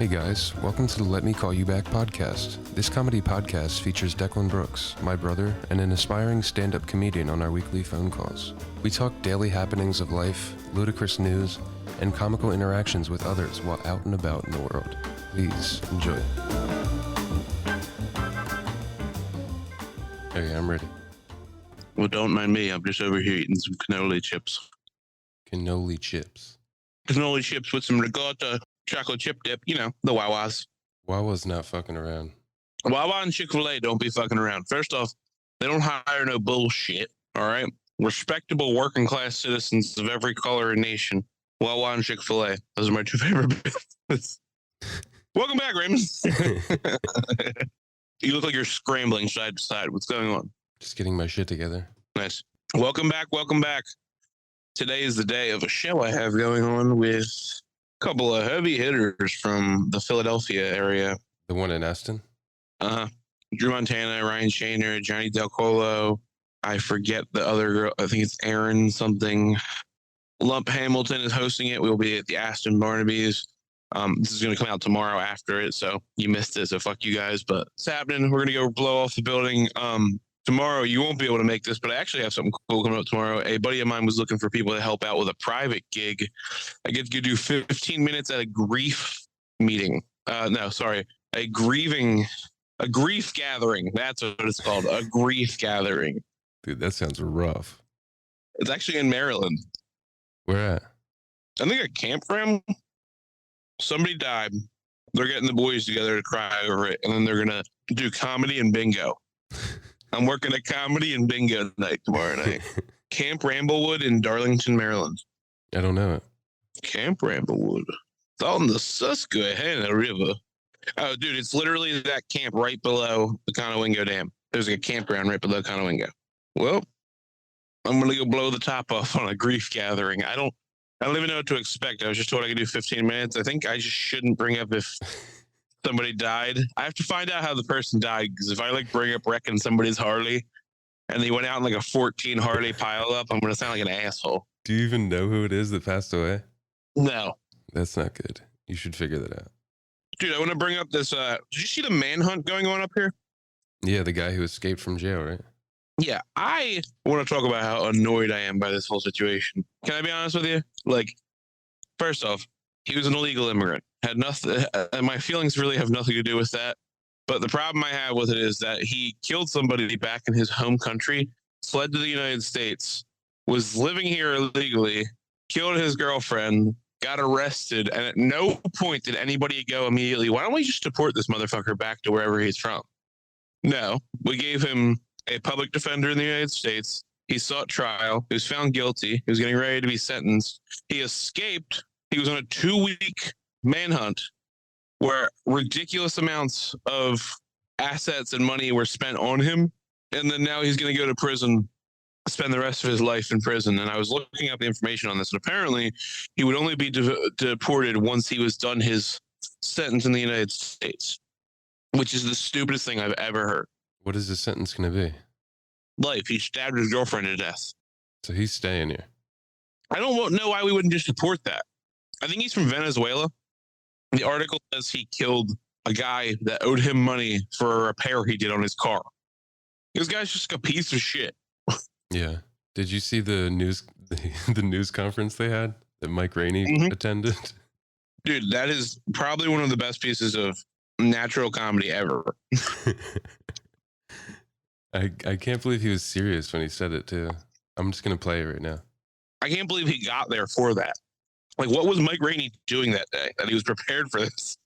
guys, welcome to the Let Me Call You Back podcast. This comedy podcast features Declan Brooks, my brother, and an aspiring stand-up comedian on our weekly phone calls. We talk daily happenings of life, ludicrous news, and comical interactions with others while out and about in the world. Please enjoy. Okay, I'm ready. Well, don't mind me. I'm just over here eating some cannoli chips. Cannoli chips. Cannoli chips with some ricotta, chocolate chip dip, you know, the Wawas. Wawa's not fucking around. Wawa and Chick-fil-A don't be fucking around. First off, they don't hire no bullshit, all right? Respectable working class citizens of every color and nation. Wawa and Chick-fil-A. Those are my two favorite businesses. Welcome back, Raymond. You look like you're scrambling side to side. What's going on? Just getting my shit together. Nice. Welcome back. Welcome back. Today is the day of a show I have going on with a couple of heavy hitters from the Philadelphia area. The one in Aston? Drew Montana, Ryan Shaner, Johnny Del Colo. I forget the other girl. I think it's Aaron something. Lump Hamilton is hosting it. We'll be at the Aston Barnaby's. This is going to come out tomorrow after it, so you missed it, so fuck you guys. But it's happening. We're going to go blow off the building. Tomorrow, you won't be able to make this, but I actually have something cool coming up tomorrow. A buddy of mine was looking for people to help out with a private gig. I get to do 15 minutes at a grief meeting. A grief gathering. That's what it's called, a grief gathering. Dude, that sounds rough. It's actually in Maryland. Where at? I think a campground. Somebody died. They're getting the boys together to cry over it, and then they're going to do comedy and bingo. I'm working a comedy and bingo night tomorrow night. Camp Ramblewood in Darlington, Maryland. I don't know it. Camp Ramblewood. It's on the Susquehanna River. Oh, dude, it's literally that camp right below the Conowingo Dam. There's a campground right below Conowingo. Well, I'm going to go blow the top off on a grief gathering. I don't even know what to expect. I was just told I could do 15 minutes. I think I just shouldn't bring up if somebody died. I have to find out how the person died, because if I bring up wrecking somebody's Harley and they went out in a 14 Harley pile up, I'm going to sound like an asshole. Do you even know who it is that passed away? No. That's not good. You should figure that out. Dude, I want to bring up this. Did you see the manhunt going on up here? Yeah, the guy who escaped from jail, right? Yeah, I want to talk about how annoyed I am by this whole situation. Can I be honest with you? First off, he was an illegal immigrant. Had nothing. My feelings really have nothing to do with that. But the problem I have with it is that he killed somebody back in his home country, fled to the United States, was living here illegally, killed his girlfriend, got arrested, and at no point did anybody go immediately, why don't we just deport this motherfucker back to wherever he's from? No, we gave him a public defender in the United States. He sought trial. He was found guilty. He was getting ready to be sentenced. He escaped. He was on a 2-week manhunt where ridiculous amounts of assets and money were spent on him. And then now he's going to go to prison, spend the rest of his life in prison. And I was looking up the information on this, and apparently he would only be deported once he was done his sentence in the United States, which is the stupidest thing I've ever heard. What is his sentence going to be? Life. He stabbed his girlfriend to death. So he's staying here. I don't know why we wouldn't just deport that. I think he's from Venezuela. The article says he killed a guy that owed him money for a repair he did on his car. This guy's just a piece of shit. Yeah. Did you see the news conference they had that Mike Rainey attended? Dude, that is probably one of the best pieces of natural comedy ever. I can't believe he was serious when he said it too. I'm just going to play it right now. I can't believe he got there for that. What was Mike Rainey doing that day that he was prepared for this?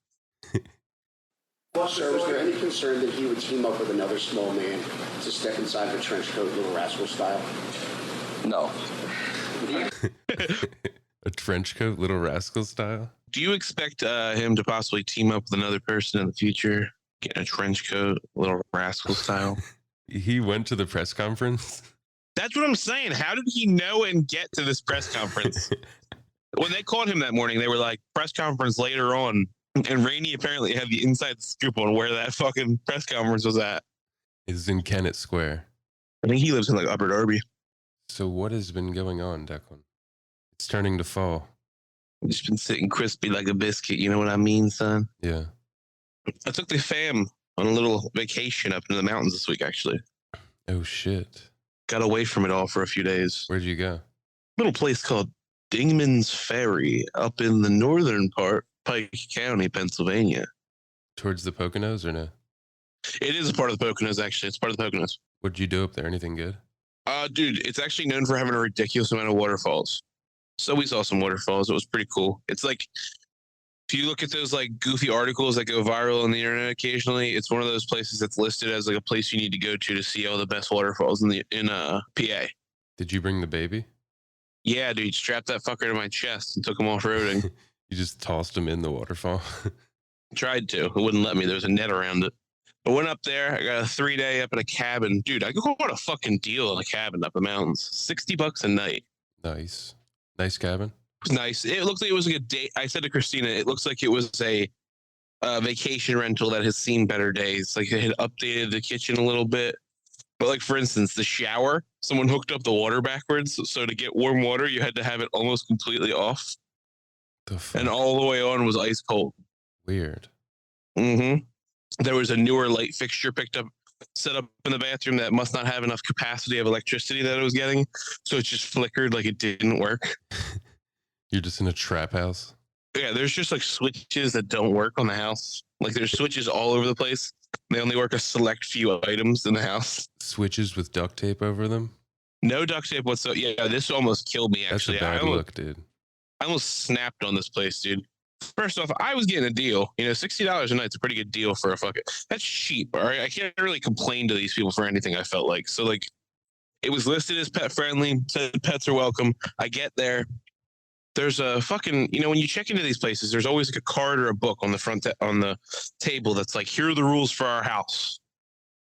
Sir, was there any concern that he would team up with another small man to step inside of a trench coat, Little Rascal style? No. A trench coat, Little Rascal style? Do you expect him to possibly team up with another person in the future? Get a trench coat, Little Rascal style? He went to the press conference? That's what I'm saying. How did he know and get to this press conference? When they called him that morning, they were like, press conference later on. And Rainey apparently had the inside scoop on where that fucking press conference was at. It's in Kennett Square. I think he lives in Upper Darby. So what has been going on, Declan? It's turning to fall. Just been sitting crispy like a biscuit. You know what I mean, son? Yeah. I took the fam on a little vacation up in the mountains this week, actually. Oh, shit. Got away from it all for a few days. Where'd you go? Little place called Dingman's Ferry up in the northern part, Pike County, Pennsylvania. Towards the Poconos or no? It is a part of the Poconos, actually. It's part of the Poconos. What'd you do up there? Anything good? Dude, it's actually known for having a ridiculous amount of waterfalls. So we saw some waterfalls. It was pretty cool. It's like, if you look at those like goofy articles that go viral on the internet occasionally, it's one of those places that's listed as like a place you need to go to see all the best waterfalls in PA. Did you bring the baby? Yeah, dude, strapped that fucker to my chest and took him off-roading. You just tossed him in the waterfall? Tried to. It wouldn't let me. There was a net around it. I went up there. I got a 3-day up in a cabin. Dude, I got a fucking deal in a cabin up the mountains. $60 a night. Nice. Nice cabin? It was nice. It looked like it was like a day. I said to Christina, it looks like it was a vacation rental that has seen better days. Like they had updated the kitchen a little bit. But like, for instance, the shower, someone hooked up the water backwards. So to get warm water, you had to have it almost completely off. The fuck? And all the way on was ice cold. Weird. Mm-hmm. There was a newer light fixture set up in the bathroom that must not have enough capacity of electricity that it was getting. So it just flickered like it didn't work. You're just in a trap house? Yeah, there's just like switches that don't work on the house. Like there's switches all over the place. They only work a select few items in the house. Switches with duct tape over them? No duct tape whatsoever. Yeah, this almost killed me, actually. That's a bad look, dude. I almost snapped on this place, dude. First off, I was getting a deal. You know, $60 a night's a pretty good deal for a fucking... That's cheap, all right? I can't really complain to these people for anything, I felt like. So, like, it was listed as pet friendly, said pets are welcome. I get there. There's a fucking... You know, when you check into these places, there's always like a card or a book on the on the table that's like, here are the rules for our house.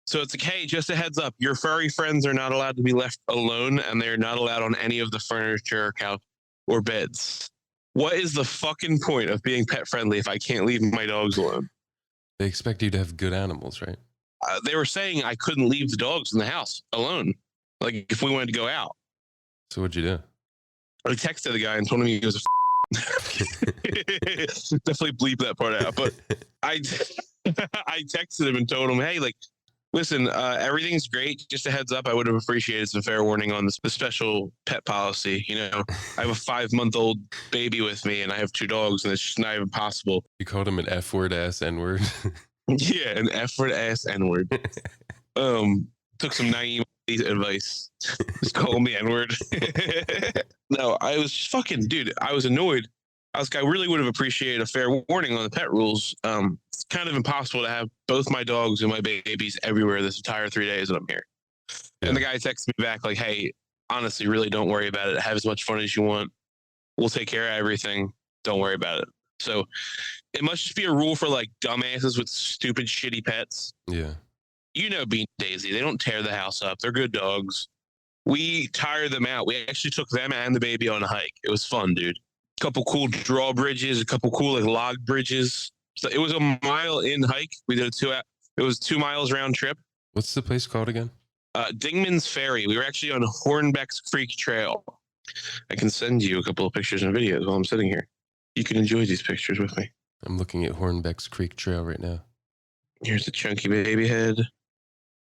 So it's like, hey, just a heads up, your furry friends are not allowed to be left alone, and they're not allowed on any of the furniture, couch, or beds. What is the fucking point of being pet friendly if I can't leave my dogs alone? They expect you to have good animals, right? They were saying I couldn't leave the dogs in the house alone, like if we wanted to go out. So what'd you do? I texted the guy and told him he was a definitely bleep that part out. But I texted him and told him, hey, like, listen, everything's great. Just a heads up, I would have appreciated some fair warning on the special pet policy. You know, I have a 5-month-old baby with me, and I have 2 dogs, and it's just not even possible. You called him an F-word ass N-word? Yeah, an F-word ass N-word. Took some naive advice. Just call me N-word. No, I was fucking, dude, I was annoyed. I really would have appreciated a fair warning on the pet rules. It's kind of impossible to have both my dogs and my babies everywhere this entire 3 days that I'm here. Yeah. And the guy texted me back like, hey, honestly, really don't worry about it. Have as much fun as you want. We'll take care of everything. Don't worry about it. So it must just be a rule for like dumbasses with stupid, shitty pets. Yeah. You know, Bean Daisy, they don't tear the house up. They're good dogs. We tire them out. We actually took them and the baby on a hike. It was fun, dude. A couple cool drawbridges, a couple cool like log bridges. So it was a mile in hike. We did it was 2 miles round trip. What's the place called again? Dingman's Ferry. We were actually on Hornbeck's Creek Trail. I can send you a couple of pictures and videos while I'm sitting here. You can enjoy these pictures with me. I'm looking at Hornbeck's Creek Trail right now. Here's a chunky baby head.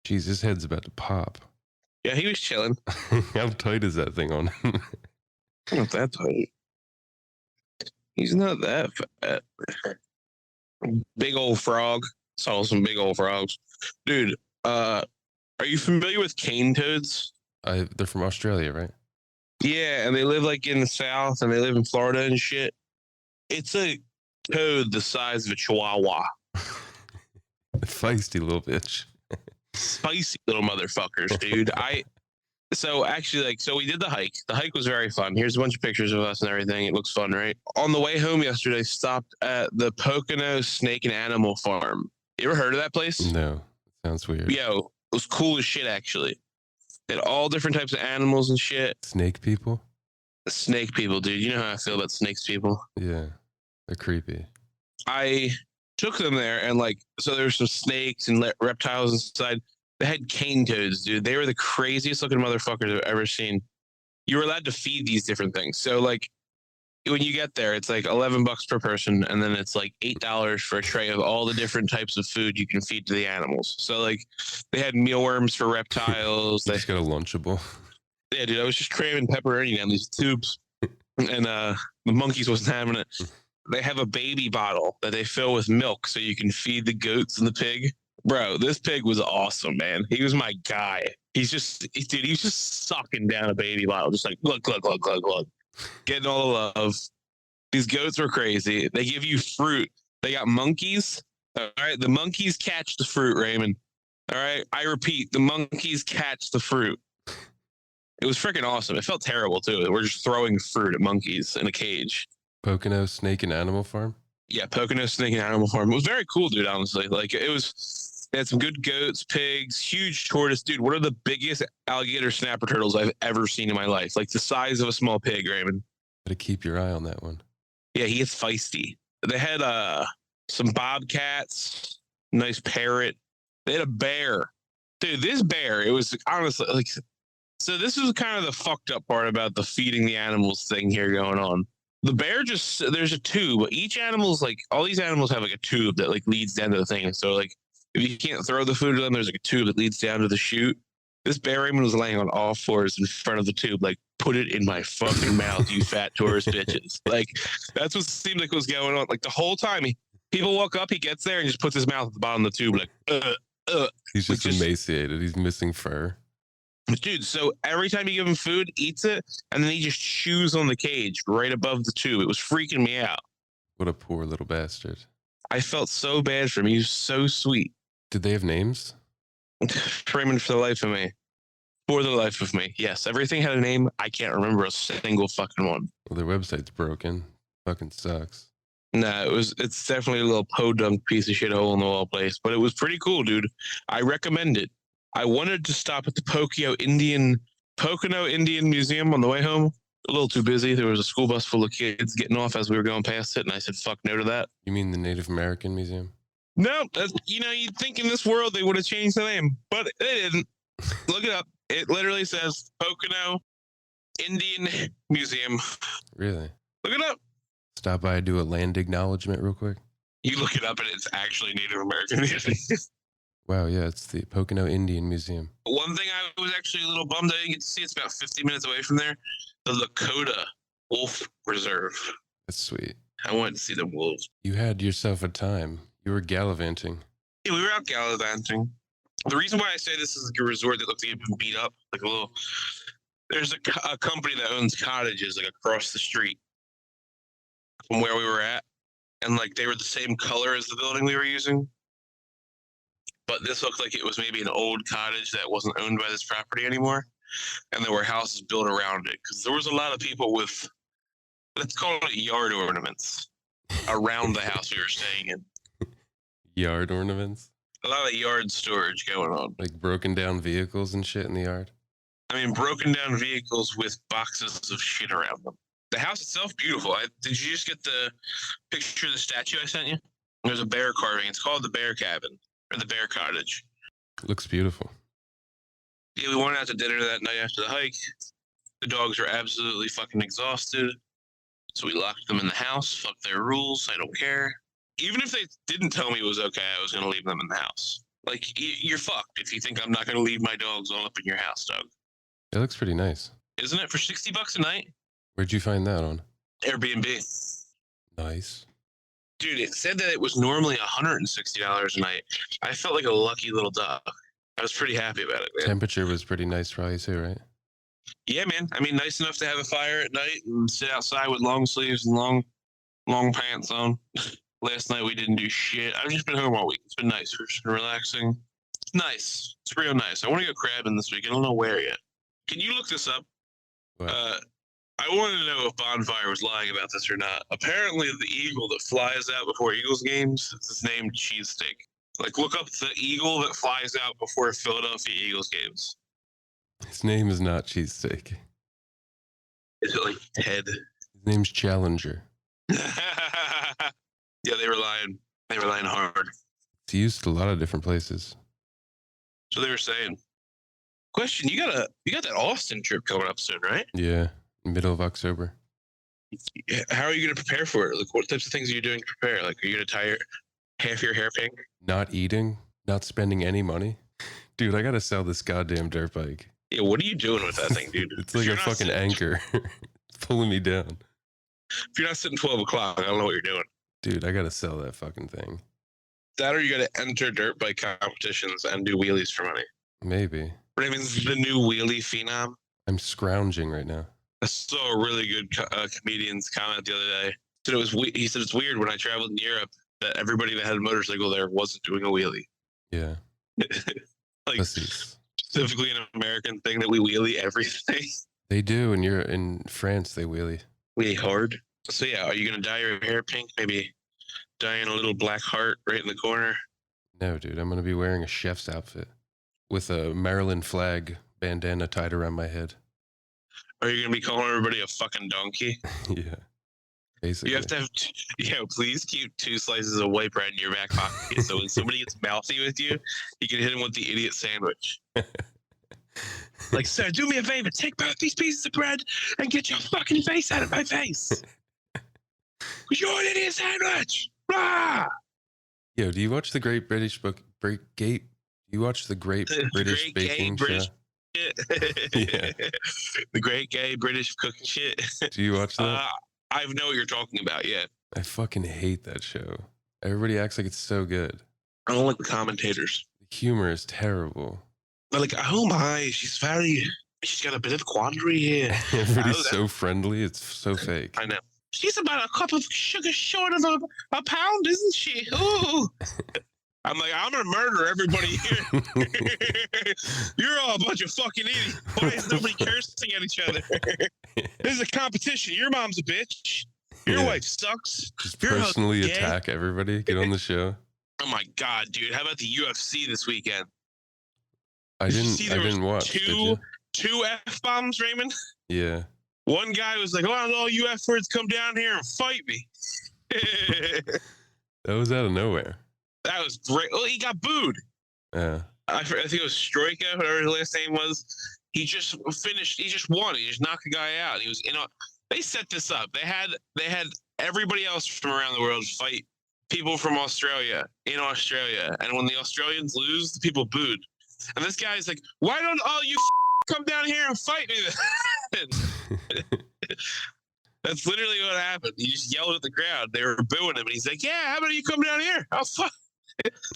Jeez, his head's about to pop. Yeah, he was chilling. How tight is that thing on him? Not that tight. He's not that fat. Big old frog. Saw some big old frogs. Dude, are you familiar with cane toads? They're from Australia, right? Yeah, and they live like in the South, and they live in Florida and shit. It's a toad the size of a chihuahua. Feisty little bitch. Spicy little motherfuckers, dude. So we did the hike. The hike was very fun. Here's a bunch of pictures of us and everything. It looks fun, right? On the way home yesterday, stopped at the Pocono Snake and Animal Farm. You ever heard of that place? No. Sounds weird. Yo, it was cool as shit, actually. They had all different types of animals and shit. Snake people? Snake people, dude. You know how I feel about snakes people. Yeah. They're creepy. I took them there, and so there were some snakes and reptiles inside. They had cane toads, dude. They were the craziest looking motherfuckers I've ever seen. You were allowed to feed these different things. So when you get there, it's like $11 per person, and then it's like $8 for a tray of all the different types of food you can feed to the animals. So like, they had mealworms for reptiles. You They just got a Lunchable. Yeah, dude, I was just cramming pepperoni down these tubes, and the monkeys wasn't having it. They have a baby bottle that they fill with milk so you can feed the goats and the pig. Bro, this pig was awesome, man. He was my guy. He's just sucking down a baby bottle, just like glug, glug, glug, glug, glug, getting all the love. These goats were crazy. They give you fruit. They got monkeys. All right, the monkeys catch the fruit, Raymond. All right, I repeat, the monkeys catch the fruit. It was freaking awesome. It felt terrible too. We're just throwing fruit at monkeys in a cage. Pocono Snake and Animal Farm? Yeah, Pocono Snake and Animal Farm. It was very cool, dude, honestly. Like, they had some good goats, pigs, huge tortoise. Dude, one of the biggest alligator snapper turtles I've ever seen in my life. Like the size of a small pig, Raymond. Gotta keep your eye on that one. Yeah, he gets feisty. They had some bobcats, nice parrot. They had a bear. Dude, this bear, it was honestly like, so this is kind of the fucked up part about the feeding the animals thing here going on. The bear there's a tube. Each animal's like, all these animals have like a tube that like leads down to the thing. So like, if you can't throw the food to them, there's like a tube that leads down to the chute. This bear Raymond was laying on all fours in front of the tube, like, put it in my fucking mouth, you fat tourist bitches. Like, that's what seemed like was going on. Like the whole time, people walk up, he gets there and just puts his mouth at the bottom of the tube, like, He's just emaciated. He's missing fur. Dude, so every time you give him food, eats it, and then he just chews on the cage right above the tube. It was freaking me out. What a poor little bastard. I felt so bad for him. He was so sweet. Did they have names? Raymond, for the life of me. For the life of me. Yes, everything had a name. I can't remember a single fucking one. Well, their website's broken. Fucking sucks. Nah, it's definitely a little podunk piece of shit hole in the wall place, but it was pretty cool, dude. I recommend it. I wanted to stop at the Pocono Indian Museum on the way home. A little too busy. There was a school bus full of kids getting off as we were going past it, and I said, fuck no to that. You mean the Native American Museum? No, you'd think in this world they would have changed the name, but they didn't. Look it up. It literally says Pocono Indian Museum. Really? Look it up. Stop by and do a land acknowledgement real quick. You look it up and it's actually Native American music. Wow, yeah, it's the Pocono Indian Museum. One thing I was actually a little bummed I didn't get to see, it's about 50 minutes away from there, the Lakota Wolf Reserve. That's sweet. I wanted to see the wolves. You had yourself a time. You were gallivanting. Yeah, we were out gallivanting. The reason why I say this is like a resort that looks like it's been beat up, like a little... There's a company that owns cottages like across the street from where we were at. And like they were the same color as the building we were using. But this looked like it was maybe an old cottage that wasn't owned by this property anymore. And there were houses built around it. Because there was a lot of people with, let's call it yard ornaments around the house we were staying in. Yard ornaments? A lot of yard storage going on. Like broken down vehicles and shit in the yard? I mean, broken down vehicles with boxes of shit around them. The house itself, beautiful. Did you just get the picture of the statue I sent you? There's a bear carving. It's called the Bear Cabin. Or the Bear Cottage. Looks beautiful. Yeah, we went out to dinner that night after the hike. The dogs were absolutely fucking exhausted. So we locked them in the house. Fuck their rules. I don't care. Even if they didn't tell me it was okay, I was going to leave them in the house. Like, you're fucked if you think I'm not going to leave my dogs all up in your house, dog. It looks pretty nice. Isn't it for $60 a night? Where'd you find that on? Airbnb. Nice. Dude, it said that it was normally $160 a night. I felt like a lucky little dog. I was pretty happy about it, man. Temperature was pretty nice probably too, right? Yeah, man. I mean, nice enough to have a fire at night and sit outside with long sleeves and long pants on. Last night we didn't do shit. I've just been home all week. It's been nice. We've just been relaxing. It's nice. It's real nice. I want to go crabbing this week. I don't know where yet. Can you look this up? What? I wanted to know if Bonfire was lying about this or not. Apparently, the eagle that flies out before Eagles games is named Cheesesteak. Like, look up the eagle that flies out before Philadelphia Eagles games. His name is not Cheesesteak. Is it like Ted? His name's Challenger. Yeah, they were lying. They were lying hard. It's used a lot of different places. So they were saying. Question: You got that Austin trip coming up soon, right? Yeah, middle of October. How are you going to prepare for it? Like, what types of things are you doing to prepare? Like, are you going to tie half your hair pink? Not eating, not spending any money. Dude, I gotta sell this goddamn dirt bike. Yeah, what are you doing with that thing, dude? It's like a fucking anchor. It's pulling me down. If you're not sitting 12 o'clock, I don't know what you're doing. Dude, I gotta sell that fucking thing. That or you got to enter dirt bike competitions and do wheelies for money. Maybe. Raymond's the new wheelie phenom. I'm scrounging right now. I saw a really good comedian's comment the other day. He said it's weird when I traveled in Europe that everybody that had a motorcycle there wasn't doing a wheelie. Yeah. Like Pussies. specifically an American thing that we wheelie everything. They do, and you're in France, they wheelie. Wheelie hard. So yeah, are you gonna dye your hair pink? Maybe dye in a little black heart right in the corner. No, dude, I'm gonna be wearing a chef's outfit with a Maryland flag bandana tied around my head. Are you gonna be calling everybody a fucking donkey? Yeah. Basically. You have to have, please keep 2 slices of white bread in your back pocket. So when somebody gets mouthy with you, you can hit them with the idiot sandwich. Like, sir, do me a favor, take both these pieces of bread and get your fucking face out of my face. Because you're an idiot sandwich. Blah! Yo, do you watch the Great British You watch the Great British Baking Show? Yeah. The Great Gay British Cooking Shit. Do you watch that? I know what you're talking about, yeah. I fucking hate that show. Everybody acts like it's so good. I don't like the commentators. The humor is terrible. They're like, oh my, she's got a bit of quandary here. Everybody's so friendly. It's so fake. I know. She's about a cup of sugar short of a pound, isn't she? Ooh. I'm like, I'm going to murder everybody here. You're all a bunch of fucking idiots. Why is nobody cursing at each other? This is a competition. Your mom's a bitch. Your wife sucks. Just personally attack everybody. Get on the show. Oh my God, dude. How about the UFC this weekend? I didn't watch. Two F-bombs, Raymond? Yeah. One guy was like, oh, all you F-words come down here and fight me. That was out of nowhere. That was great. Oh, he got booed. Yeah. I think it was Stroika, whatever his last name was. He just finished. He just won. He just knocked the guy out. He was, they set this up. They had everybody else from around the world fight people from Australia in Australia. And when the Australians lose, the people booed. And this guy's like, why don't all you come down here and fight me? That's literally what happened. He just yelled at the crowd. They were booing him. And he's like, yeah, how about you come down here? I'll fuck.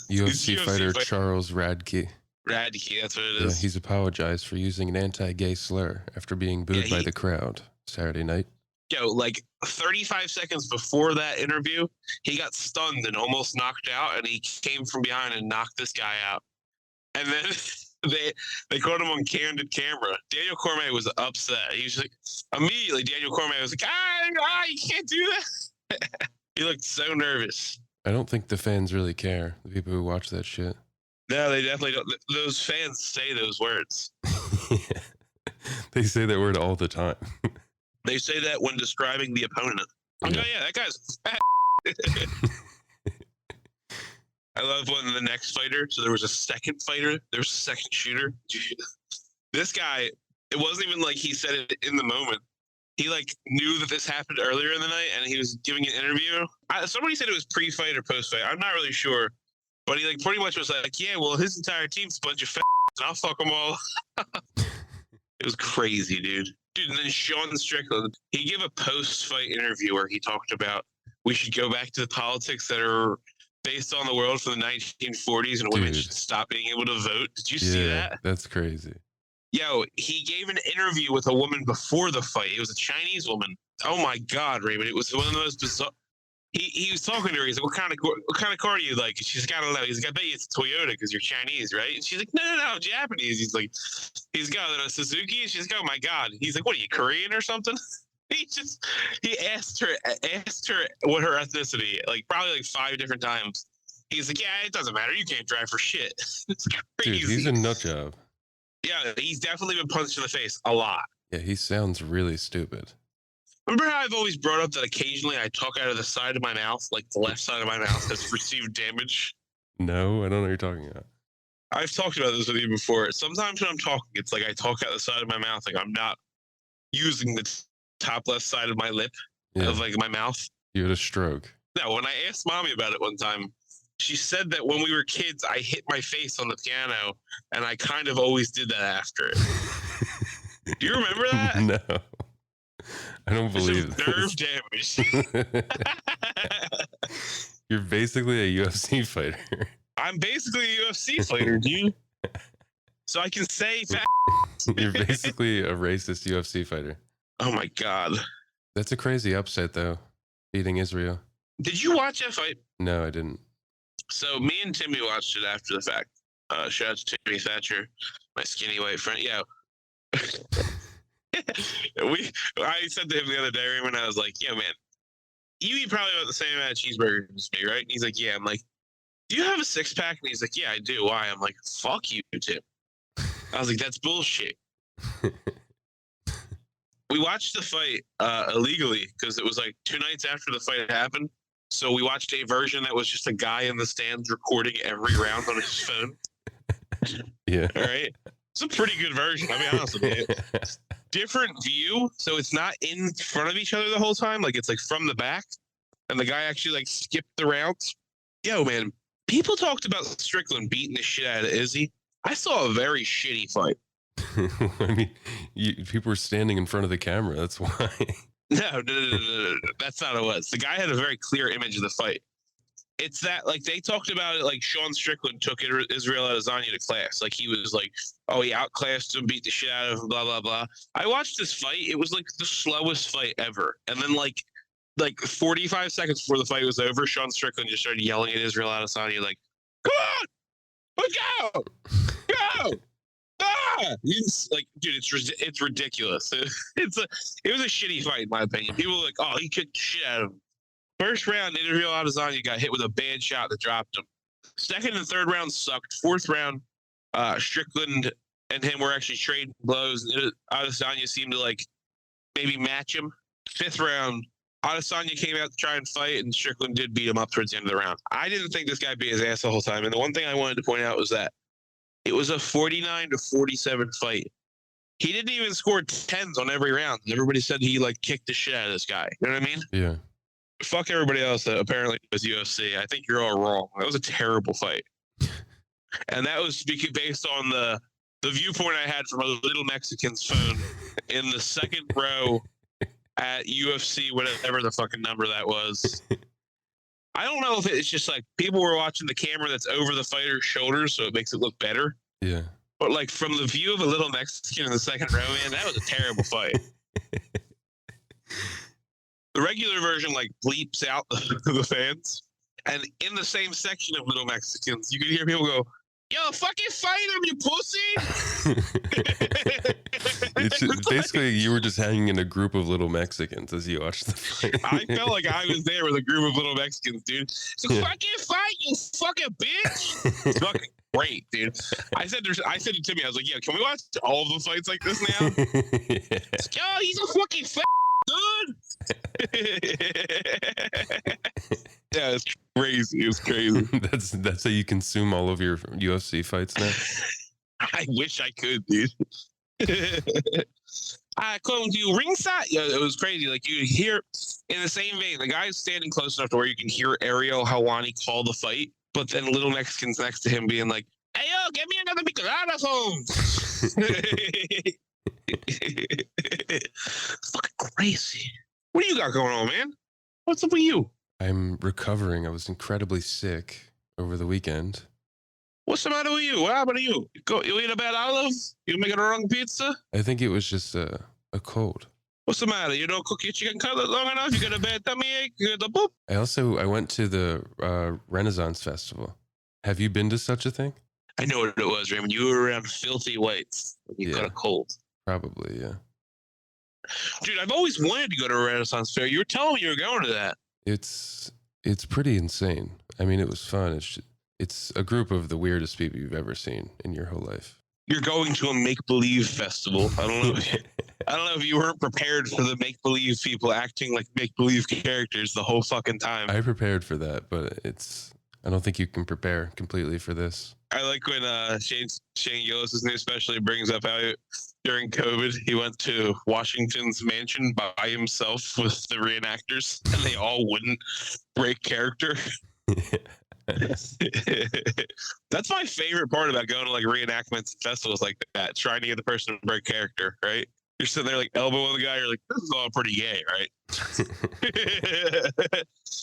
UFC fighter Charles Radke. Radke, that's what it is. Yeah, he's apologized for using an anti-gay slur after being booed by the crowd Saturday night. Yo, like 35 seconds before that interview, he got stunned and almost knocked out, and he came from behind and knocked this guy out. And then they caught him on candid camera. Daniel Cormier was upset. He was like, immediately, Daniel Cormier was like, you can't do that. He looked so nervous. I don't think the fans really care, the people who watch that shit. No, they definitely don't. Those fans say those words. Yeah. They say that word all the time. They say that when describing the opponent. Yeah. Oh, yeah, that guy's fat. I love when the next fighter, so there was a second fighter, there was a second shooter. This guy, it wasn't even like he said it in the moment. He like knew that this happened earlier in the night, and he was giving an interview. Somebody said it was pre-fight or post-fight. I'm not really sure, but he like pretty much was like, "Yeah, well, his entire team's a bunch of and I'll fuck them all." It was crazy, dude. And then Sean Strickland, he gave a post-fight interview where he talked about we should go back to the politics that are based on the world from the 1940s, and women should stop being able to vote. Did you see that? That's crazy. Yo, he gave an interview with a woman before the fight. It was a Chinese woman. Oh my God, Raymond! It was one of the most bizarre. He was talking to her. He's like, "What kind of car do you like?" And she's got a. He's like, "I bet you it's Toyota because you're Chinese, right?" And she's like, "No, Japanese." He's like, "He's got a Suzuki." And she's like, "Oh my God!" He's like, "What are you, Korean or something?" He asked her what her ethnicity, like probably like 5 different times. He's like, "Yeah, it doesn't matter. You can't drive for shit." It's crazy. Dude, he's a nut job. Yeah, he's definitely been punched in the face a lot. Yeah, he sounds really stupid. Remember how I've always brought up that occasionally I talk out of the side of my mouth, like the left side of my mouth has received damage? No, I don't know what you're talking about. I've talked about this with you before. Sometimes when I'm talking, it's like I talk out the side of my mouth, like I'm not using the top left side of my lip. of like my mouth. You had a stroke. No, when I asked mommy about it one time, she said that when we were kids, I hit my face on the piano, and I kind of always did that after it. Do you remember that? No, I don't believe it. Nerve damage. You're basically a UFC fighter. I'm basically a UFC fighter, dude. So I can say fat. You're basically a racist UFC fighter. Oh my God. That's a crazy upset, though. Beating Israel. Did you watch that fight? No, I didn't. So me and Timmy watched it after the fact. Shout out to Timmy Thatcher, my skinny white friend. Yeah. I said to him the other day when I was like, "Yo, man, you eat probably about the same amount of cheeseburgers as me, right?" And he's like, "Yeah." I'm like, "Do you have a 6-pack?" And he's like, "Yeah, I do." Why? I'm like, "Fuck you, Tim." I was like, "That's bullshit." We watched the fight illegally because it was like 2 nights after the fight happened. So we watched a version that was just a guy in the stands recording every round on his phone. Yeah. All right. It's a pretty good version. I'll be honest with you. Different view. So it's not in front of each other the whole time. Like it's like from the back. And the guy actually like skipped the rounds. Yo, man. People talked about Strickland beating the shit out of Izzy. I saw a very shitty fight. I mean, people were standing in front of the camera. That's why. No. That's not what it was. The guy had a very clear image of the fight. It's that, like, they talked about it like Sean Strickland took Israel Adesanya to class. Like, he was like, oh, he outclassed him, beat the shit out of him, blah, blah, blah. I watched this fight. It was, like, the slowest fight ever. And then, like 45 seconds before the fight was over, Sean Strickland just started yelling at Israel Adesanya, like, come on! Let's go! Go! Ah! He's like, dude, it's ridiculous. It was a shitty fight, in my opinion. People were like, oh, he kicked the shit out of him. First round, Israel Adesanya got hit with a bad shot that dropped him. Second and third round sucked. Fourth round, Strickland and him were actually trading blows. Adesanya seemed to like maybe match him. Fifth round, Adesanya came out to try and fight, and Strickland did beat him up towards the end of the round. I didn't think this guy beat his ass the whole time. And the one thing I wanted to point out was that it was a 49-47 fight. He didn't even score 10s on every round. Everybody said he like kicked the shit out of this guy. You know what I mean? Yeah. Fuck everybody else that apparently was UFC. I think you're all wrong. That was a terrible fight. And that was based on the viewpoint I had from a little Mexican's phone in the second row at UFC, whatever the fucking number that was. I don't know if it's just like people were watching the camera that's over the fighter's shoulders, so it makes it look better. Yeah. But like from the view of a little Mexican in the second row, man, that was a terrible fight. The regular version like bleeps out the fans, and in the same section of little Mexicans, you can hear people go, "Yo, fucking fight him, you pussy!" It's just, basically, you were just hanging in a group of little Mexicans as you watched the fight. I felt like I was there with a group of little Mexicans, dude. So fucking fight, you fucking bitch! It's fucking great, dude. I said to Timmy, I was like, "Yeah, can we watch all of the fights like this now?" Yeah. Yo, he's a fucking fat dude. Yeah, it's crazy. It's crazy. That's how you consume all of your UFC fights now. I wish I could, dude. I come to you ringside. Yeah, it was crazy. Like you hear in the same vein, the guy's standing close enough to where you can hear Ariel Helwani call the fight, but then little Mexicans next to him being like, "Hey yo, get me another microphone." It's fucking crazy. What do you got going on, man? What's up with you? I'm recovering. I was incredibly sick over the weekend. What's the matter with you? What happened to you? You eat a bad olive? You making a wrong pizza? I think it was just a cold. What's the matter? You don't cook your chicken cutlet long enough? You got a bad tummy ache? You got the boop? I went to the Renaissance Festival. Have you been to such a thing? I know what it was, Raymond. You were around filthy whites. You got a cold. Probably, yeah. Dude, I've always wanted to go to a Renaissance fair. You were telling me you were going to that. It's pretty insane. I mean, it was fun. It's a group of the weirdest people you've ever seen in your whole life. You're going to a make-believe festival. I don't know if you weren't prepared for the make-believe people acting like make-believe characters the whole fucking time. I prepared for that, but it's I don't think you can prepare completely for this. I like when Shane Gillis' new special brings up how during COVID he went to Washington's mansion by himself with the reenactors, and they all wouldn't break character. That's my favorite part about going to like reenactments and festivals like that, trying to get the person to break character, right? You're sitting there like elbowing the guy, you're like, this is all pretty gay, right?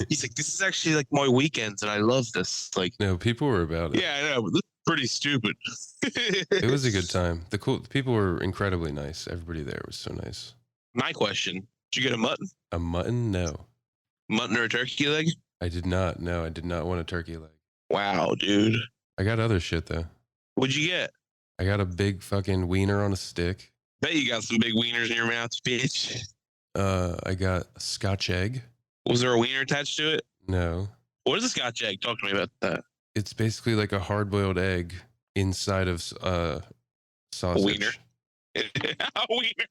He's like, this is actually like my weekends and I love this. Like, No, people were about it. yeah, I know, but this is pretty stupid. It was a good time. The people were incredibly nice. Everybody there was so nice. My question, did you get a mutton? A mutton? No. Mutton or a turkey leg? I did not. No, I did not want a turkey leg. Wow, dude. I got other shit though. What'd you get? I got a big fucking wiener on a stick. Bet you got some big wieners in your mouth, bitch. I got a Scotch egg. Was there a wiener attached to it? No. What is a Scotch egg? Talk to me about that. It's basically like a hard-boiled egg inside of sausage. A wiener. A wiener.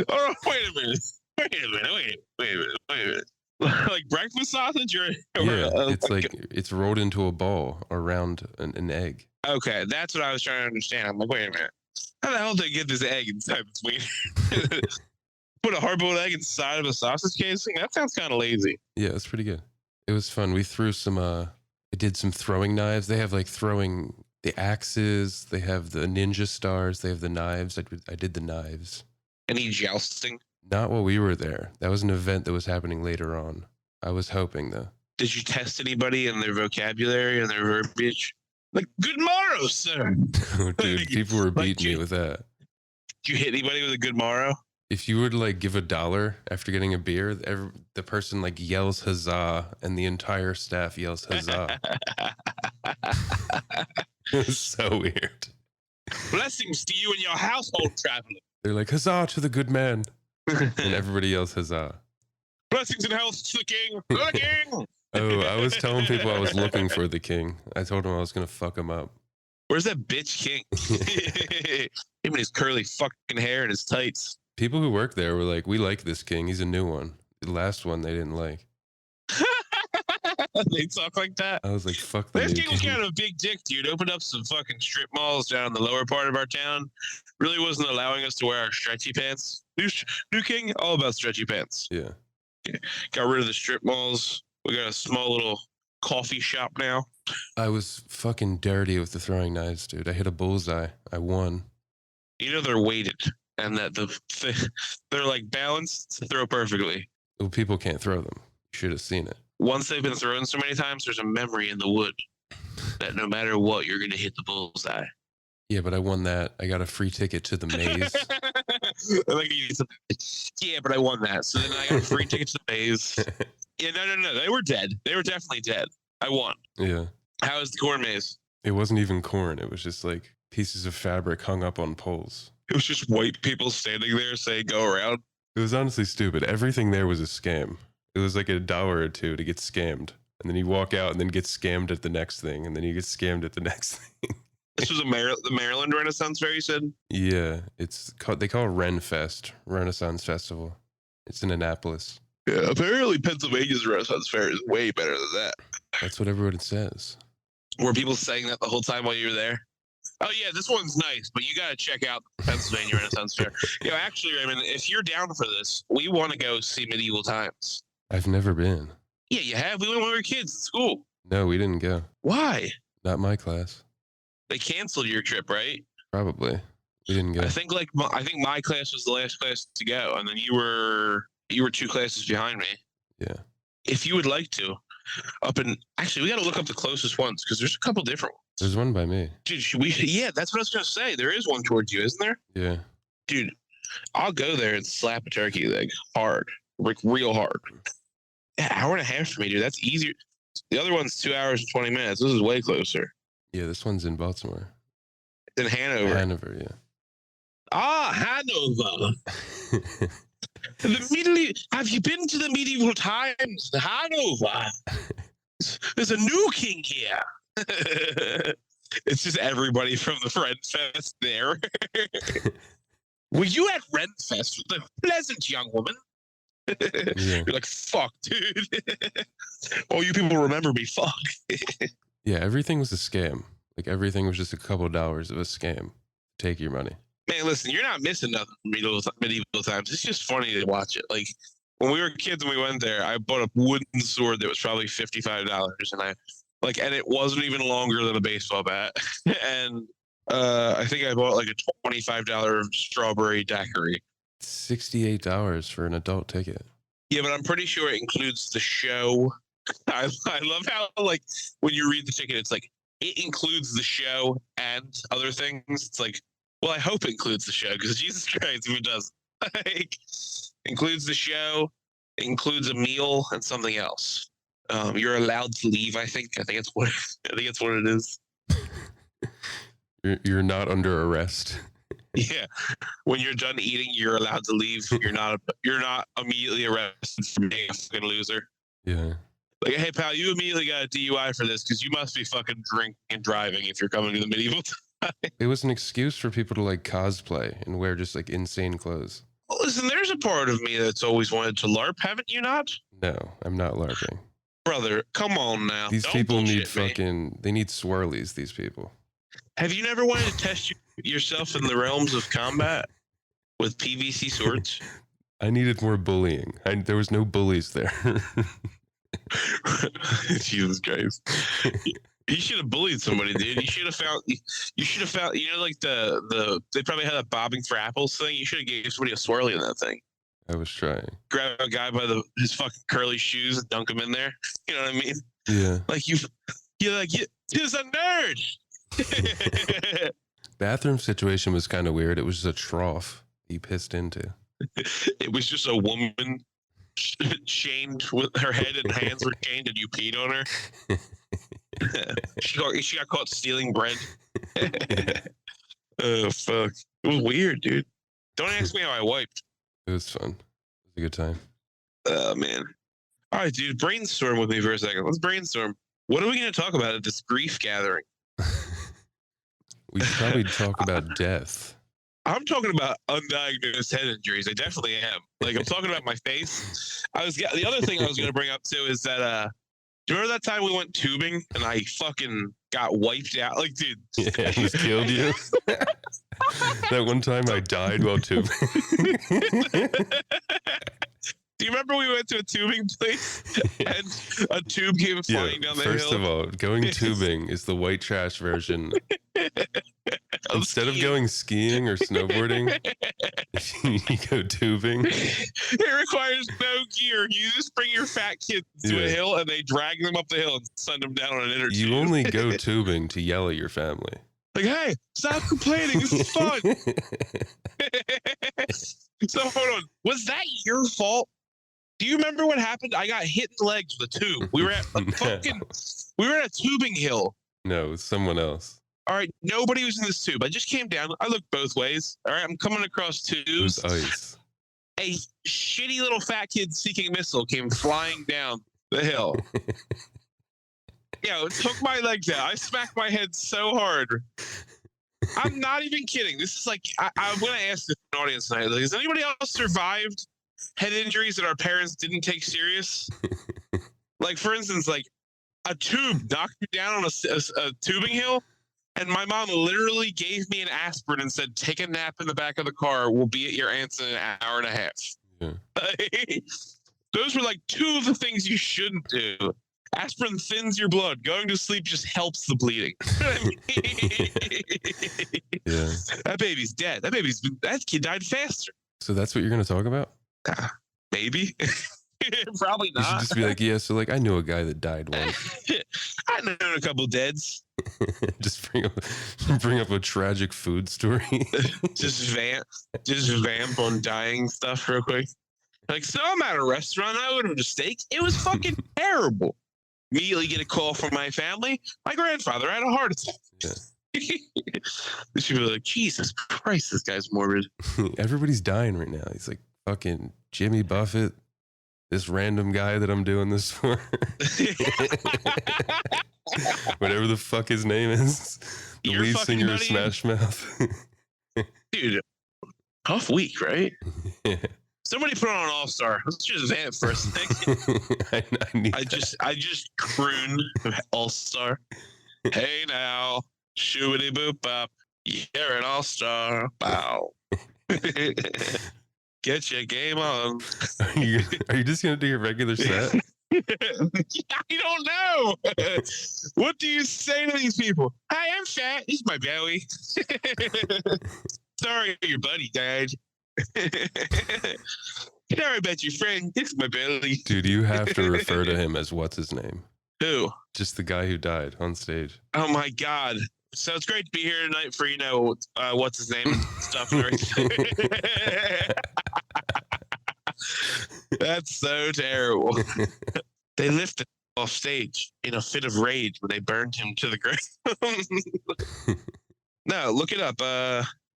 Oh, wait a minute. Wait a minute. Like breakfast sausage or Yeah, it's like it's rolled into a ball around an egg. Okay, that's what I was trying to understand. I'm like, wait a minute. How the hell did they get this egg inside this wiener? Put a hard-boiled egg inside of a sausage casing? That sounds kind of lazy. Yeah, it's pretty good. It was fun. We threw some I did some throwing knives. They have like throwing the axes, they have the ninja stars, they have the knives. I did the knives. Any jousting? Not while we were there. That was an event that was happening later on. I was hoping though. Did you test anybody in their vocabulary and their verbiage? Like, good morrow, sir. Oh, dude, people were beating me with that. Did you hit anybody with a good morrow? If you were to like give $1 after getting a beer, the person like yells huzzah and the entire staff yells huzzah. It was so weird. Blessings to you and your household, traveler. They're like, huzzah to the good man. And everybody yells huzzah. Blessings and health to the king. The king. Oh, I was telling people I was looking for the king. I told him I was going to fuck him up. Where's that bitch king? Him and his curly fucking hair and his tights. People who work there were like, we like this king. He's a new one. The last one they didn't like. They talk like that. I was like, fuck the This new king was king. kind of a big dick, dude. Opened up some fucking strip malls down in the lower part of our town. Really wasn't allowing us to wear our stretchy pants. New king, all about stretchy pants. Yeah. Got rid of the strip malls. We got a small little coffee shop now. I was fucking dirty with the throwing knives, dude. I hit a bullseye. I won. You know they're weighted and that they're like balanced to throw perfectly. Well, people can't throw them. You should have seen it. Once they've been thrown so many times, there's a memory in the wood that no matter what, you're going to hit the bullseye. Yeah, but I won that. I got a free ticket to the maze. Yeah, but I won that. So then I got a free ticket to the maze. Yeah, no. They were dead. They were definitely dead. I won. Yeah. How is the corn maze? It wasn't even corn. It was just like pieces of fabric hung up on poles. It was just white people standing there saying, go around. It was honestly stupid. Everything there was a scam. It was like $1 or $2 to get scammed. And then you walk out and then get scammed at the next thing. And then you get scammed at the next thing. This was the Maryland Renaissance Fair, you said? Yeah. They call it Ren Fest, Renaissance Festival. It's in Annapolis. Yeah, apparently Pennsylvania's Renaissance Fair is way better than that. That's what everyone says. Were people saying that the whole time while you were there? Oh, yeah, this one's nice, but you got to check out the Pennsylvania Renaissance Fair. You know, actually, Raymond, if you're down for this, we want to go see medieval times. I've never been. Yeah, you have. We went when we were kids in school. No, we didn't go. Why? Not my class. They canceled your trip, right? Probably. We didn't go. I think my class was the last class to go, and then you were 2 classes behind me. Yeah. If you would like to, actually, we got to look up the closest ones because there's a couple different ones. There's one by me. Dude, yeah, that's what I was gonna say. There is one towards you, isn't there? Yeah. Dude, I'll go there and slap a turkey leg hard, like real hard. Yeah, hour and a half for me, dude. That's easier. The other one's 2 hours and 20 minutes. This is way closer. Yeah, this one's in Baltimore. In Hanover. Hanover, yeah. Ah, Hanover. Have you been to the medieval times? Hanover. There's a new king here. It's just everybody from the Ren Fest there. Were you at Ren Fest with a pleasant young woman? Yeah. You're like, fuck, dude. Oh, you people remember me. Fuck. Yeah, everything was a scam. Like everything was just a couple dollars of a scam. Take your money. Man, listen, you're not missing nothing from medieval times. It's just funny to watch it. Like when we were kids and we went there, I bought a wooden sword that was probably $55, and it wasn't even longer than a baseball bat. And I think I bought like a $25 strawberry daiquiri. $68 for an adult ticket. Yeah, but I'm pretty sure it includes the show. I love how like when you read the ticket, it's like it includes the show and other things. It's like, well, I hope it includes the show because Jesus Christ, if it doesn't, like, includes the show, includes a meal and something else. You're allowed to leave. I think it's what it is. You're not under arrest. Yeah, when you're done eating, you're allowed to leave. You're not immediately arrested for being a fucking loser. Yeah. Like, hey pal, you immediately got a DUI for this because you must be fucking drinking and driving if you're coming to the medieval time. It was an excuse for people to like cosplay and wear just like insane clothes. Well, listen, there's a part of me that's always wanted to LARP, haven't you not? No, I'm not LARPing. Brother, come on now. These Don't people need bullshit me. fucking, they need swirlies, these people. Have you never wanted to test yourself in the realms of combat with PVC swords? I needed more bullying. There was no bullies there. Jesus Christ. You should have bullied somebody, dude. You should have found, you know, like they probably had a bobbing for apples thing. You should have gave somebody a swirly in that thing. I was trying. Grab a guy by his fucking curly shoes and dunk him in there. You know what I mean? Yeah. Like you're like, he's a nerd. Bathroom situation was kind of weird. It was just a trough he pissed into. It was just a woman chained with her head and hands were chained and you peed on her. She got caught stealing bread. Oh fuck. It was weird, dude. Don't ask me how I wiped. It was fun. It was a good time. Oh man. All right, dude, brainstorm with me for a second. Let's brainstorm. What are we going to talk about at this grief gathering? We should probably talk about death. I'm talking about undiagnosed head injuries. I definitely am. Like, I'm talking about my face. The other thing I was going to bring up too is that, do you remember that time we went tubing and I fucking got wiped out? Like, dude. Yeah, I just killed you. That one time I died while tubing. Do you remember we went to a tubing place and a tube came flying down the hill? First of all, going tubing is the white trash version. Instead of going skiing or snowboarding, you go tubing. It requires no gear. You just bring your fat kids to a hill and they drag them up the hill and send them down on an inner tube. You only go tubing to yell at your family. Like, hey, stop complaining. This is fun. So hold on. Was that your fault? Do you remember what happened? I got hit in the legs with a tube. We were at a tubing hill. No, it's someone else. All right, nobody was in this tube. I just came down. I looked both ways. All right, I'm coming across tubes. It was ice. A shitty little fat kid seeking missile came flying down the hill. It took my legs out. I smacked my head so hard. I'm not even kidding. This is like, I'm going to ask the audience tonight. Like, has anybody else survived head injuries that our parents didn't take serious? Like, for instance, like a tube knocked me down on a tubing hill, and my mom literally gave me an aspirin and said, take a nap in the back of the car. We'll be at your aunt's in an hour and a half. Yeah. Those were like two of the things you shouldn't do. Aspirin thins your blood. Going to sleep just helps the bleeding. Yeah. That baby's dead. That kid died faster. So that's what you're going to talk about? Maybe. Probably not. You should just be like, yeah, so like I know a guy that died once. I know a couple deads. Just bring up a tragic food story. just vamp on dying stuff real quick. Like, so I'm at a restaurant. I ordered a steak. It was fucking terrible. Immediately get a call from my family. My grandfather had a heart attack. Yeah. They should be like, Jesus Christ, this guy's morbid. Everybody's dying right now. He's like fucking Jimmy Buffett, this random guy that I'm doing this for. Whatever the fuck his name is. The lead singer of Smash Mouth. Dude, tough week, right? Yeah. Somebody put on an All-Star. Let's just vamp for a second. I just croon All-Star. Hey now, shoobity boop bop. You're an All-Star. Bow. Get your game on. Are you just gonna do your regular set? I don't know. What do you say to these people? Hi, I'm fat. This is my belly. Sorry, your buddy died. Sorry about your friend. This is my belly. Dude, you have to refer to him as what's his name? Who? Just the guy who died on stage. Oh my God. So it's great to be here tonight for, what's his name and stuff and everything. That's so terrible. They lifted him off stage in a fit of rage when they burned him to the ground. No, look it up.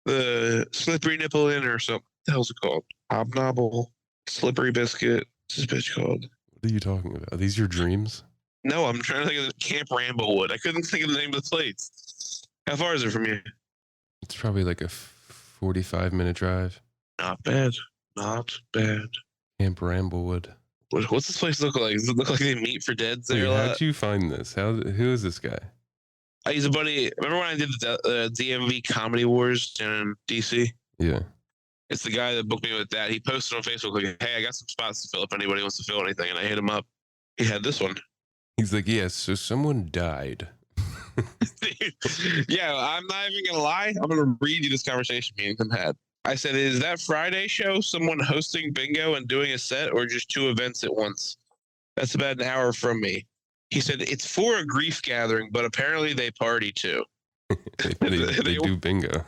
The slippery nipple in or something. What the hell's it called? Hobnobble, slippery biscuit. What's this bitch called? What are you talking about? Are these your dreams? No, I'm trying to think of the Camp Ramblewood. I couldn't think of the name of the place. How far is it from you? It's probably like a 45-minute drive. Not bad. Not bad. Camp Ramblewood. What's this place look like? Does it look like they meet for deads there a lot? How'd you find this? Who is this guy? He's a buddy. Remember when I did the DMV Comedy Wars in DC? Yeah. It's the guy that booked me with that. He posted on Facebook like, hey, I got some spots to fill if anybody wants to fill anything. And I hit him up. He had this one. He's like, yes, so someone died. Yeah, I'm not even going to lie. I'm going to read you this conversation me and him had. I said, is that Friday show someone hosting bingo and doing a set or just two events at once? That's about an hour from me. He said, it's for a grief gathering, but apparently they party too. they do bingo.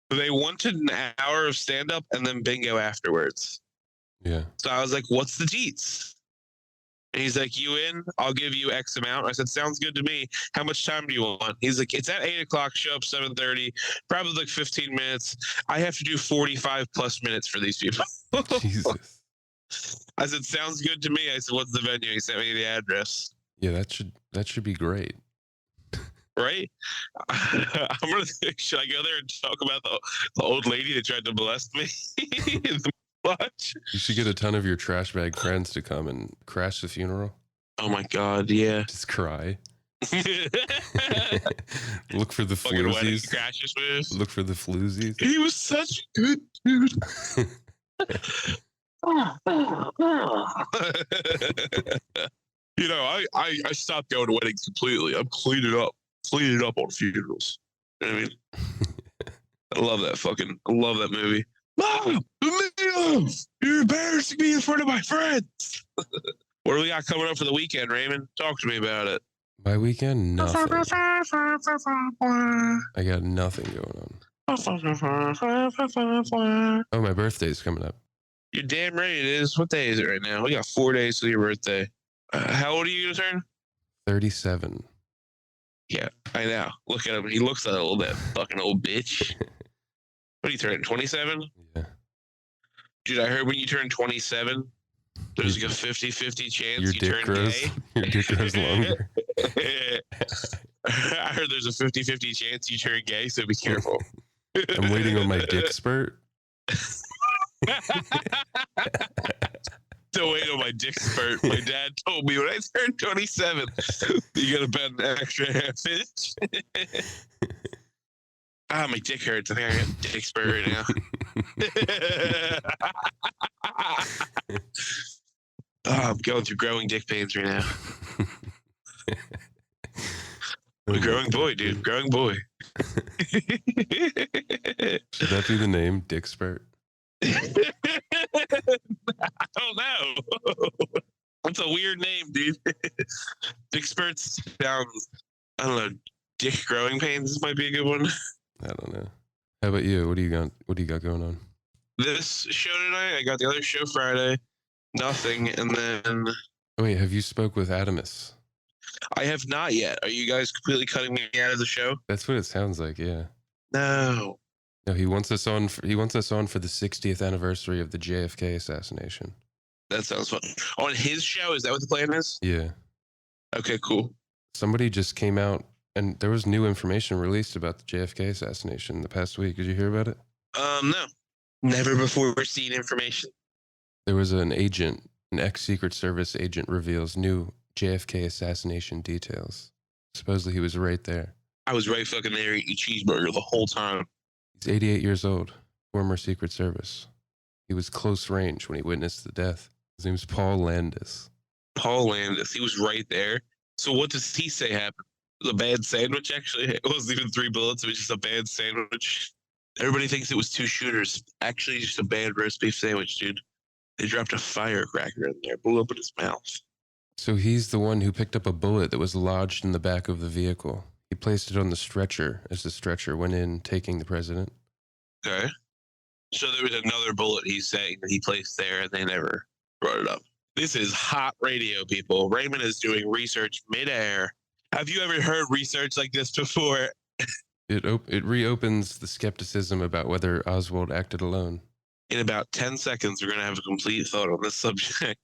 They wanted an hour of stand-up and then bingo afterwards. Yeah. So I was like, what's the deets? And he's like, you in? I'll give you X amount. I said, sounds good to me. How much time do you want? He's like, it's at 8 o'clock, show up 7:30, probably like 15 minutes. I have to do 45 plus minutes for these people. Jesus. I said, sounds good to me. I said, what's the venue? He sent me the address. Yeah, that should be great. Right? I'm gonna think, should I go there and talk about the old lady that tried to molest me? What? You should get a ton of your trash bag friends to come and crash the funeral. Oh my God, yeah. Just cry. Look for the Fucking wedding floozies. crashes with. Look for the floozies. He was such a good dude. I stopped going to weddings completely. I'm cleaning up on funerals. You know what I mean? I love that movie. Mom, you're embarrassing me in front of my friends. What do we got coming up for the weekend, Raymond? Talk to me about it. My weekend, nothing. I got nothing going on. Oh, my birthday's coming up. You're damn right it is. What day is it right now? We got 4 days till your birthday. How old are you going to turn? 37. Yeah, I know. Look at him. He looks like a little bit fucking old bitch. What are you turning? 27? Yeah. Dude, I heard when you turn 27, there's like a 50-50 chance Your you dick turn grows. gay. Your dick grows longer. I heard there's a 50-50 chance you turn gay, so be careful. I'm waiting on my dick spurt. Don't wait on my dick spurt. My dad told me when I turned 27, you gotta bet an extra half inch. My dick hurts. I think I got a dick spurt right now. I'm going through growing dick pains right now. I'm a growing boy, dude. Growing boy. Should that be the name? Dick spurt? I don't know. That's a weird name, dude. Dick spurts sounds, I don't know, dick growing pains might be a good one. I don't know. How about you? What do you got going on? This show tonight, I got the other show Friday, nothing, and then... Oh, wait, have you spoke with Adamus? I have not yet. Are you guys completely cutting me out of the show? That's what it sounds like, yeah. No. No, he wants us on for the 60th anniversary of the JFK assassination. That sounds fun. On his show, is that what the plan is? Yeah. Okay, cool. Somebody just came out and there was new information released about the JFK assassination the past week. Did you hear about it? No. Never before seen information. There was an ex-Secret Service agent reveals new JFK assassination details. Supposedly he was right there. I was right fucking there eating cheeseburger the whole time. He's 88 years old, former Secret Service. He was close range when he witnessed the death. His name's Paul Landis. Paul Landis, he was right there. So what does he say happened? It was a bad sandwich, actually. It wasn't even 3 bullets. It was just a bad sandwich. Everybody thinks it was 2 shooters. Actually, just a bad roast beef sandwich, dude. They dropped a firecracker in there, blew up in his mouth. So he's the one who picked up a bullet that was lodged in the back of the vehicle. He placed it on the stretcher as the stretcher went in, taking the president. Okay. So there was another bullet he's saying that he placed there, and they never brought it up. This is hot radio, people. Raymond is doing research midair. Have you ever heard research like this before? It reopens the skepticism about whether Oswald acted alone. In about 10 seconds, we're going to have a complete thought on this subject.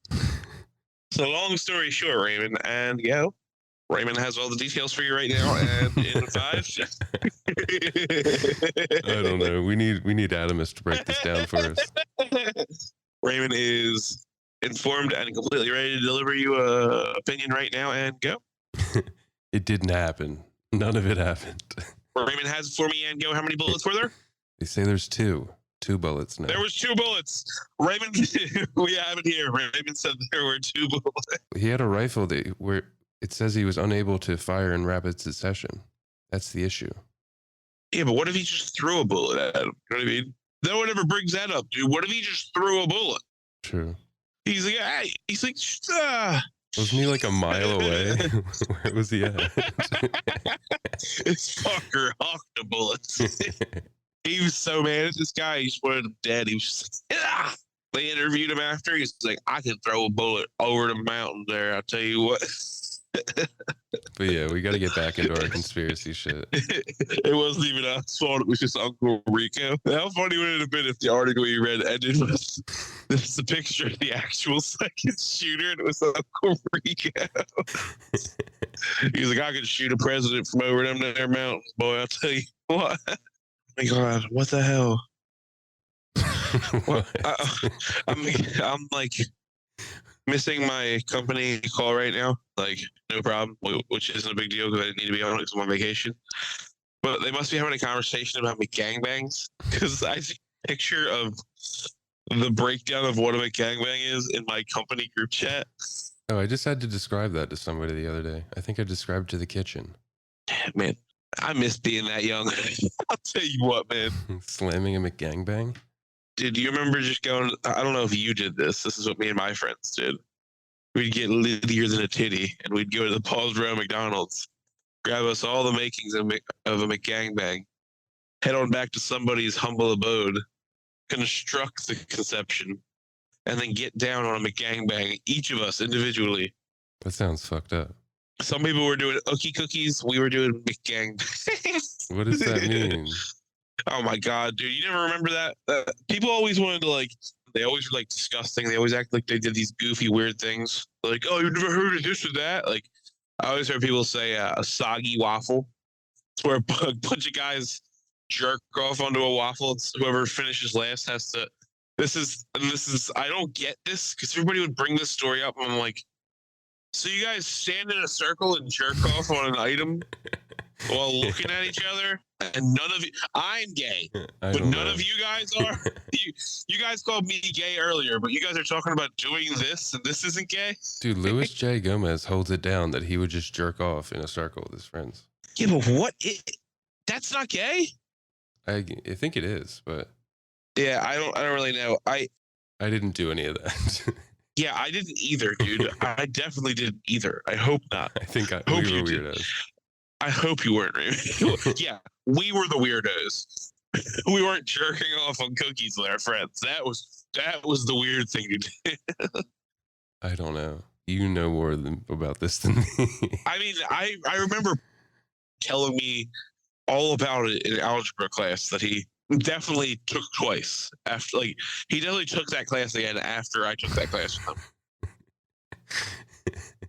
So long story short, Raymond, and Raymond has all the details for you right now, and in 5. I don't know. We need Adamus to break this down for us. Raymond is informed and completely ready to deliver you a opinion right now, and go. It didn't happen. None of it happened. Raymond has it for me, and go. How many bullets were there? They say there's 2 bullets now. There was 2 bullets. Raymond, we have it here. Raymond said there were 2 bullets. He had a rifle where it says he was unable to fire in rapid succession. That's the issue. Yeah, but what if he just threw a bullet at him? You know what I mean? No one ever brings that up, dude. What if he just threw a bullet? True. He's like, hey, Wasn't he like a mile away? Where was he at? This fucker hawked the bullets. He was so mad at this guy. He just wanted him dead. He was just like, They interviewed him after. He's like, I can throw a bullet over the mountain there. I'll tell you what. But yeah, we got to get back into our conspiracy shit. It wasn't even us fault. It was just Uncle Rico. How funny would it have been if the article you read ended with this is a picture of the actual second shooter and it was Uncle Rico. He was like, I could shoot a president from over them there mountains, boy. I'll tell you what. Oh my God, what the hell? What? I'm like missing my company call right now. Like, no problem, which isn't a big deal because I didn't need to be on it because I'm on vacation. But they must be having a conversation about McGangbangs because I see a picture of the breakdown of what a McGangbang is in my company group chat. Oh, I just had to describe that to somebody the other day. I think I described to the kitchen. Damn, man, I miss being that young. I'll tell you what, man. Slamming a McGangbang? Dude, do you remember just going, I don't know if you did this. This is what me and my friends did. We'd get littier than a titty, and we'd go to the Paul's Row McDonald's, grab us all the makings of a McGangbang, head on back to somebody's humble abode, construct the conception, and then get down on a McGangbang, each of us individually. That sounds fucked up. Some people were doing ookie cookies. We were doing McGangbangs. What does that mean? Oh my God, dude. You never remember that? People always wanted to they always were disgusting. They always act like they did these goofy, weird things. Like, oh, you've never heard of this or that? Like, I always heard people say a soggy waffle. It's where a bunch of guys jerk off onto a waffle. It's whoever finishes last has to. This is, I don't get this because everybody would bring this story up. And I'm like, so you guys stand in a circle and jerk off on an item while looking at each other? And none of you, I'm gay, but none of you guys are. You guys called me gay earlier, but you guys are talking about doing this, and this isn't gay? Dude, Louis J. Gomez holds it down that he would just jerk off in a circle with his friends. Yeah, but what? That's not gay? I think it is, but yeah, I don't really know. I didn't do any of that. Yeah, I didn't either, dude. I definitely didn't either. I hope not. I think we were weirdos. I hope you weren't. Yeah, we were the weirdos. We weren't jerking off on cookies with our friends. That was the weird thing to do. I don't know. You know more about this than me. I mean, I remember telling me all about it in algebra class that he definitely took twice. After, he definitely took that class again after I took that class with him.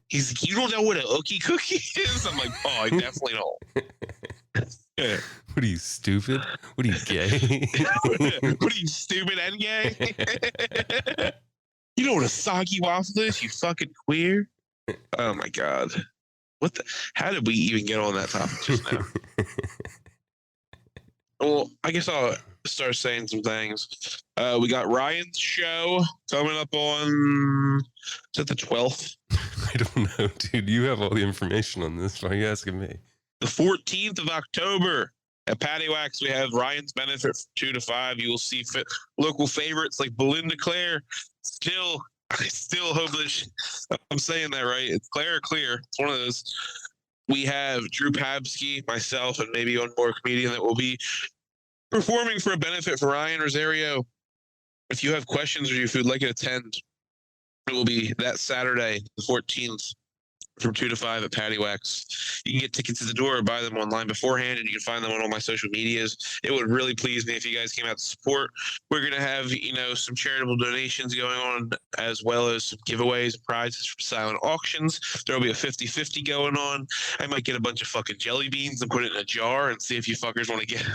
He's like, you don't know what an ookie cookie is? I'm like, oh, I definitely don't. What are you, stupid? What are you, gay? What are you, stupid and gay? You know what a soggy waffle is, you fucking queer? Oh my god. What the? How did we even get on that topic just now? Well, I guess I'll start saying some things. We got Ryan's show coming up on, is it the 12th? I don't know, dude. You have all the information on this. Why are you asking me? The 14th of October at Patty Wax, we have Ryan's Benefit from 2 to 5. You will see local favorites like Belinda Claire. I still hope that I'm saying that right. It's Claire or Clear. It's one of those. We have Drew Pabsky, myself, and maybe one more comedian that will be performing for a benefit for Ryan Rosario. If you have questions or if you'd like to attend, it will be that Saturday, the 14th, from 2 to 5 at Patty Wax. You can get tickets at the door or buy them online beforehand, and you can find them on all my social medias. It would really please me if you guys came out to support. We're going to have, some charitable donations going on, as well as some giveaways and prizes from silent auctions. There will be a 50-50 going on. I might get a bunch of fucking jelly beans and put it in a jar and see if you fuckers want to get,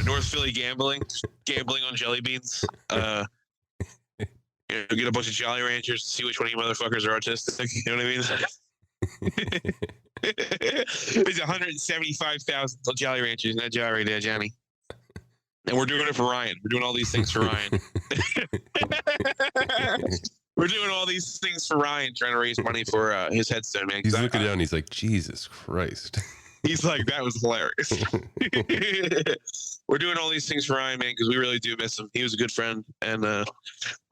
North Philly gambling on jelly beans. Get a bunch of Jolly Ranchers, see which one of you motherfuckers are autistic. You know what I mean? There's 175,000 Jolly Ranchers in that jar right there, Johnny. And we're doing it for Ryan. We're doing all these things for Ryan. We're doing all these things for Ryan, trying to raise money for his headstone, man. He's looking down. He's like, Jesus Christ. He's like, that was hilarious. We're doing all these things for Ryan, man, because we really do miss him. He was a good friend. And the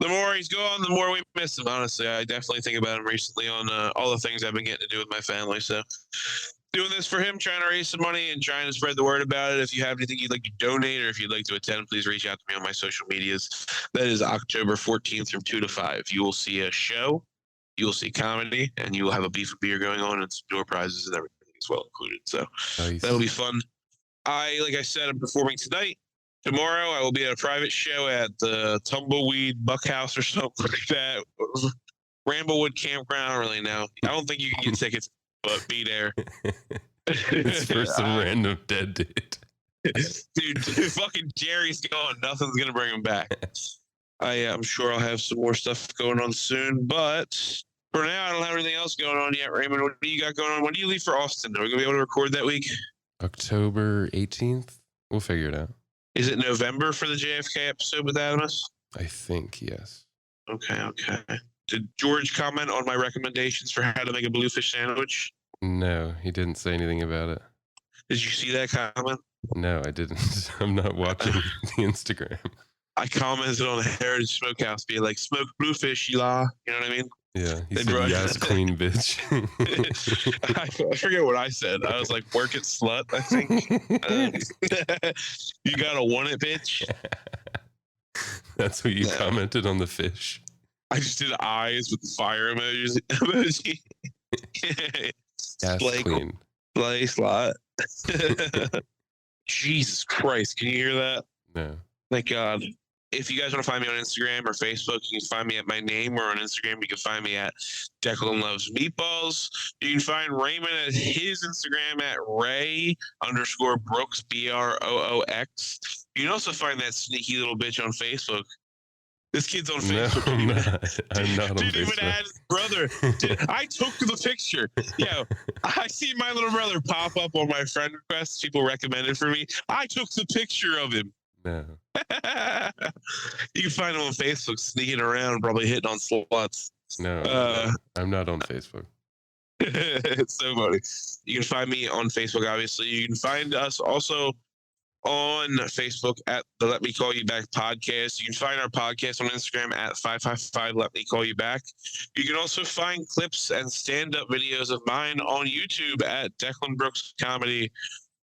more he's gone, the more we miss him, honestly. I definitely think about him recently on all the things I've been getting to do with my family. So doing this for him, trying to raise some money and trying to spread the word about it. If you have anything you'd like to donate or if you'd like to attend, please reach out to me on my social medias. That is October 14th from 2 to 5. You will see a show, you will see comedy, and you will have a beef and beer going on and some door prizes and everything as well included. So Nice. that'll be fun. Like I said, I'm performing tonight. Tomorrow, I will be at a private show at the Tumbleweed Buckhouse or something like that. Ramblewood Campground. I don't really know. I don't think you can get tickets, but be there. It's for some random dead dude. Dude, fucking Jerry's gone. Nothing's going to bring him back. I'm sure I'll have some more stuff going on soon, but for now, I don't have anything else going on yet. Raymond, what do you got going on? When do you leave for Austin? Are we going to be able to record that week? October 18th? We'll figure it out. Is it November for the JFK episode with Adamus? I think, yes. Okay. Did George comment on my recommendations for how to make a bluefish sandwich? No, he didn't say anything about it. Did you see that comment? No, I didn't. I'm not watching the Instagram. I commented on Heritage Smokehouse, being like, "Smoked bluefish, you la." You know what I mean? Yeah, he said, yes, queen bitch. I forget what I said. I was like, "Work it, slut." I think. You gotta want it, bitch. That's what you commented on the fish. I just did eyes with the fire emoji. Yes, queen. Play slot. Jesus Christ, can you hear that? No. Thank God. If you guys want to find me on Instagram or Facebook, you can find me at my name, or on Instagram, you can find me at Declan Loves Meatballs. You can find Raymond at his Instagram at Ray_Brooks, BROOX. You can also find that sneaky little bitch on Facebook. This kid's on Facebook. No, I'm not on Didn't Facebook. even add his brother. I took the picture. Yo, I see my little brother pop up on my friend requests. People recommended for me. I took the picture of him. No. You can find him on Facebook sneaking around, probably hitting on sluts. No, I'm not on Facebook. It's so funny. You can find me on Facebook, obviously. You can find us also on Facebook at the Let Me Call You Back podcast. You can find our podcast on Instagram at 555 Let Me Call You Back. You can also find clips and stand-up videos of mine on YouTube at Declan Brooks Comedy.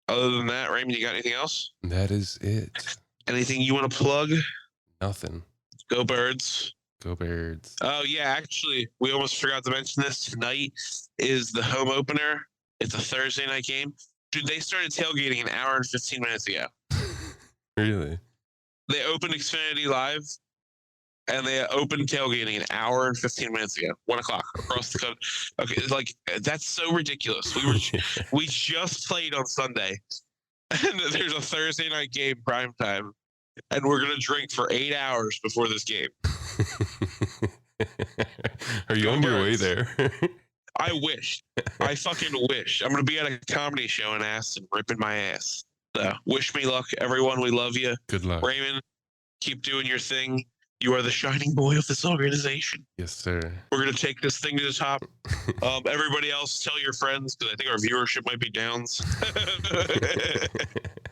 Other than that, Raymond, you got anything else? That is it. Anything you want to plug? Nothing. Go Birds. Go Birds. Oh, yeah, actually, we almost forgot to mention this. Tonight is the home opener. It's a Thursday night game. Dude, they started tailgating an hour and 15 minutes ago. Really? They opened Xfinity Live, and they opened tailgating an hour and 15 minutes ago. 1 o'clock across the country. Okay, like, that's so ridiculous. We just played on Sunday, and there's a Thursday night game primetime, and we're gonna drink for 8 hours before this game. Are you Go on your way Birds. there? I wish. I fucking wish. I'm gonna be at a comedy show in Aston, ripping my ass. So wish me luck, everyone. We love you. Good luck. Raymond, keep doing your thing. You are the shining boy of this organization. Yes, sir. We're gonna take this thing to the top. Everybody else, tell your friends, because I think our viewership might be downs.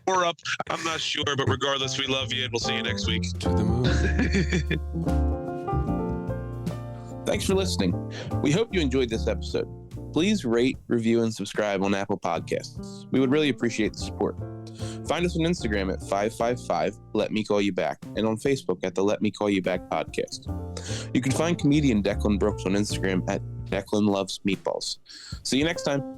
Or up. I'm not sure, but regardless, we love you, and we'll see you next week. To the moon. Thanks for listening. We hope you enjoyed this episode. Please rate, review, and subscribe on Apple Podcasts. We would really appreciate the support. Find us on Instagram at 555 Let Me Call You Back and on Facebook at the Let Me Call You Back podcast. You can find comedian Declan Brooks on Instagram at Declan Loves Meatballs. See you next time.